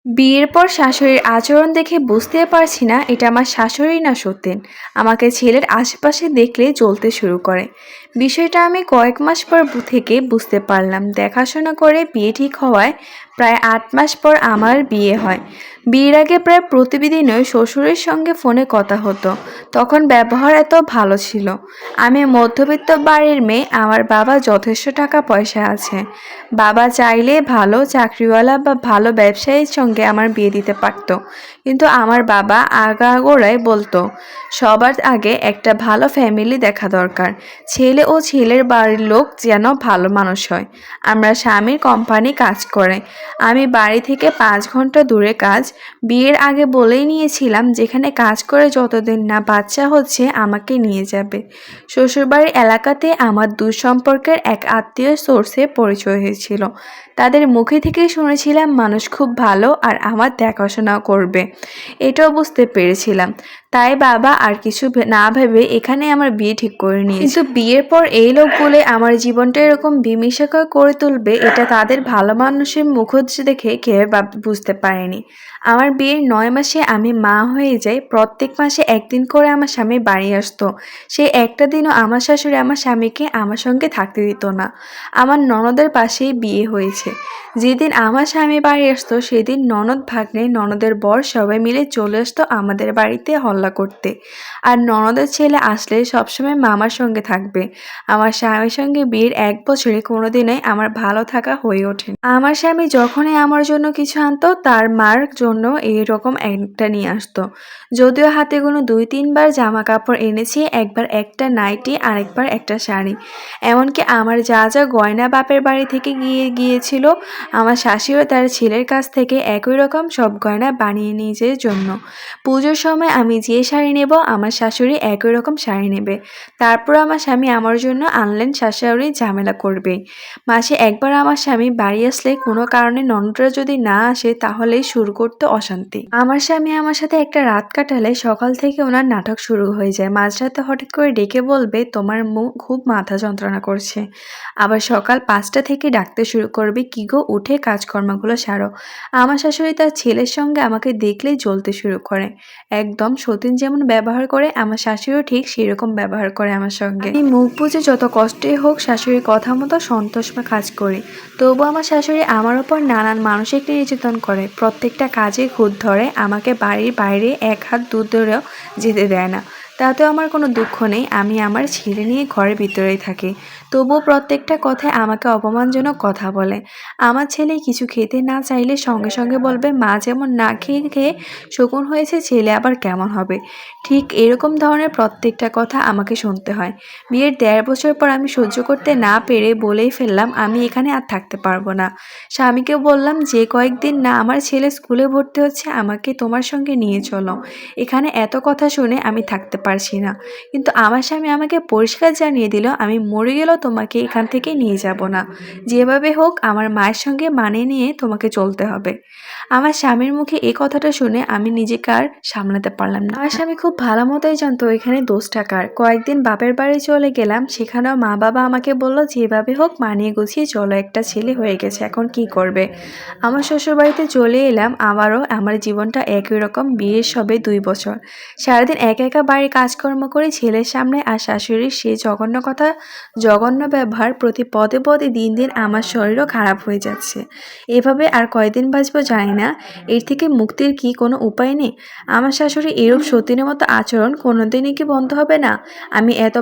বিয়ের পর শাশুড়ির আচরণ দেখে বুঝতে পারছি না এটা আমার শাশুড়ি না সত্যেন। আমাকে ছেলের আশেপাশে দেখলে জ্বলতে শুরু করে। বিষয়টা আমি কয়েক মাস পর থেকে বুঝতে পারলাম। দেখাশোনা করে বিয়ে ঠিক হওয়ায় প্রায় 8 মাস পর আমার বিয়ে হয়। বিয়ের আগে প্রায় প্রতিদিনই শ্বশুরের সঙ্গে ফোনে কথা হতো। তখন ব্যবহার এত ভালো ছিল। আমি মধ্যবিত্ত বাড়ির মেয়ে, আমার বাবা যথেষ্ট টাকা পয়সা আছে। বাবা চাইলে ভালো চাকরিওয়ালা বা ভালো ব্যবসায়ীর সঙ্গে আমার বিয়ে দিতে পারতো, কিন্তু আমার বাবা আগাগোড়াই বলতো সবার আগে একটা ভালো ফ্যামিলি দেখা দরকার। ছেলে ও ছেলের বাড়ির লোক যেন ভালো মানুষ হয়। আমরা স্বামীর কোম্পানি কাজ করে, আমি বাড়ি থেকে 5 ঘন্টা দূরে কাজ। বিয়ের আগে বলেই নিয়েছিলাম যেখানে কাজ করে যতদিন না বাচ্চা হচ্ছে আমাকে নিয়ে যাবে। শ্বশুরবাড়ির এলাকাতে আমার দূরসম্পর্কের এক আত্মীয় সোর্সে পরিচয় হয়েছিল। তাদের মুখে থেকে শুনেছিলাম মানুষ খুব ভালো আর আমার দেখাশোনা করবে, এটাও বুঝতে পেরেছিলাম। তাই বাবা আর কিছু না ভেবে এখানে আমার বিয়ে ঠিক করে নিয়েছে। কিন্তু বিয়ের পর এই লোকগুলো আমার জীবনটা এরকম বিমিশাকর করে তুলবে এটা তাদের ভালো মানুষের মুখোশ দেখে কেউ বুঝতে পারেনি। আমার বিয়ের 9 মাসে আমি মা হয়ে যাই। প্রত্যেক মাসে একদিন করে আমার স্বামী বাড়ি আসতো। সেই একটা দিনও আমার শাশুড়ি আমার স্বামীকে আমার সঙ্গে থাকতে দিত না। আমার ননদের পাশেই বিয়ে হয়েছে। যেদিন আমার স্বামী বাড়ি আসতো সেদিন ননদ ভাগ্নে ননদের বর সবাই মিলে চলে আসতো আমাদের বাড়িতে হল্লা করতে। আর ননদের ছেলে আসলে সবসময় মামার সঙ্গে থাকবে। আমার স্বামীর সঙ্গে বিয়ের 1 বছরে কোনোদিনই আমার ভালো থাকা হয়ে ওঠে। আমার স্বামী যখনই আমার জন্য কিছু আনতো তার মার জন্য এইরকম একটা নিয়ে আসতো। যদিও হাতে গোনা 2-3 বার জামা কাপড় এনেছি, একবার একটা নাইটি, আরেকবার একটা শাড়ি। এমনকি আমার যা যা গয়না বাপের বাড়ি থেকে গিয়েছিল আমার শাশুড়িও তার ছেলের কাছ থেকে একই রকম সব গয়না বানিয়ে নিজের জন্য। পুজোর সময় আমি যে শাড়ি নেব আমার শাশুড়ি একই রকম শাড়ি নেবে। তারপর আমার স্বামী আমার জন্য আনলেন, শাশুড়ি ঝামেলা করবেই। মাসে একবার আমার স্বামী বাড়ি আসলে কোনো কারণে ননদরা যদি না আসে তাহলেই শুরু করতে অশান্তি। আমার স্বামী আমার সাথে একটা রাত কাটালে সকাল থেকে ওনার নাটক শুরু হয়ে যায়। মাঝরাতে হঠাৎ করে ডেকে বলবে তোমার খুব মাথা যন্ত্রণা করছে। আবার সকাল 5টা থেকে ডাকতে শুরু করবে, কি গো উঠে কাজকর্মগুলো সারো। আমার শাশুড়ি তার ছেলের সঙ্গে আমাকে দেখলেই জ্বলতে শুরু করে। একদম সতীন যেমন ব্যবহার করে আমার শাশুড়িও ঠিক সেরকম ব্যবহার করে আমার সঙ্গে। আমি মুখ বুঝে যত কষ্টই হোক শাশুড়ির কথা মতো সন্তোষ বা কাজ করি। তবু আমার শাশুড়ি আমার ওপর নানান মানসিক নির্যাতন করে। প্রত্যেকটা কাজে খুঁত ধরে, আমাকে বাড়ির বাইরে এক হাত দূরেও যেতে দেয় না। তাতেও আমার কোনো দুঃখ নেই, আমি আমার ছেলে নিয়ে ঘরের ভিতরেই থাকি। তবুও প্রত্যেকটা কথায় আমাকে অপমানজনক কথা বলে। আমার ছেলে কিছু খেতে না চাইলে সঙ্গে সঙ্গে বলবে মা যেমন না খেয়ে খেয়ে শকুন হয়েছে ছেলে আবার কেমন হবে। ঠিক এরকম ধরনের প্রত্যেকটা কথা আমাকে শুনতে হয়। বিয়ের 1.5 বছর পর আমি সহ্য করতে না পেরে বলেই ফেললাম আমি এখানে আর থাকতে পারবো না। স্বামীকে বললাম যে কয়েকদিন না আমার ছেলে স্কুলে ভর্তি হচ্ছে আমাকে তোমার সঙ্গে নিয়ে চলো। এখানে এত কথা শুনে আমি থাকতে পারছি না। কিন্তু আমার স্বামী আমাকে পরিষ্কার জানিয়ে দিল আমি মরে গেলেও তোমাকে এখান থেকে নিয়ে যাব না। যেভাবে হোক আমার মায়ের সঙ্গে মানিয়ে নিয়ে তোমাকে চলতে হবে। আমার স্বামীর মুখে এই কথাটা শুনে আমি নিজেকে আর সামলাতে পারলাম না। আমার স্বামী খুব ভালো মতোই জানতো এখানে দোষটা কার। কয়েকদিন বাপের বাড়ি চলে গেলাম, সেখানেও মা বাবা আমাকে বলল যেভাবে হোক মানিয়ে গুছিয়ে চলো, একটা ছেলে হয়ে গেছে, এখন কি করবে। আমার শ্বশুরবাড়িতে চলে এলাম, আবারও আমার জীবনটা একই রকম। বিয়ের সবে 2 বছর। সারাদিন একা একা বাড়ির কাজকর্ম করে ছেলের সামনে আর শাশুড়ির সেই জঘন্য কথা, জঘন্য ব্যবহার প্রতি পদে পদে দিন দিন আমার শরীরও খারাপ হয়ে যাচ্ছে। এভাবে আর কয়দিন বাঁচবো জানি না। এর থেকে মুক্তির কি কোনো উপায় নেই? আমার শাশুড়ি এরূপ সতীনের মতো আচরণ কোনোদিনই কি বন্ধ হবে না? আমি এত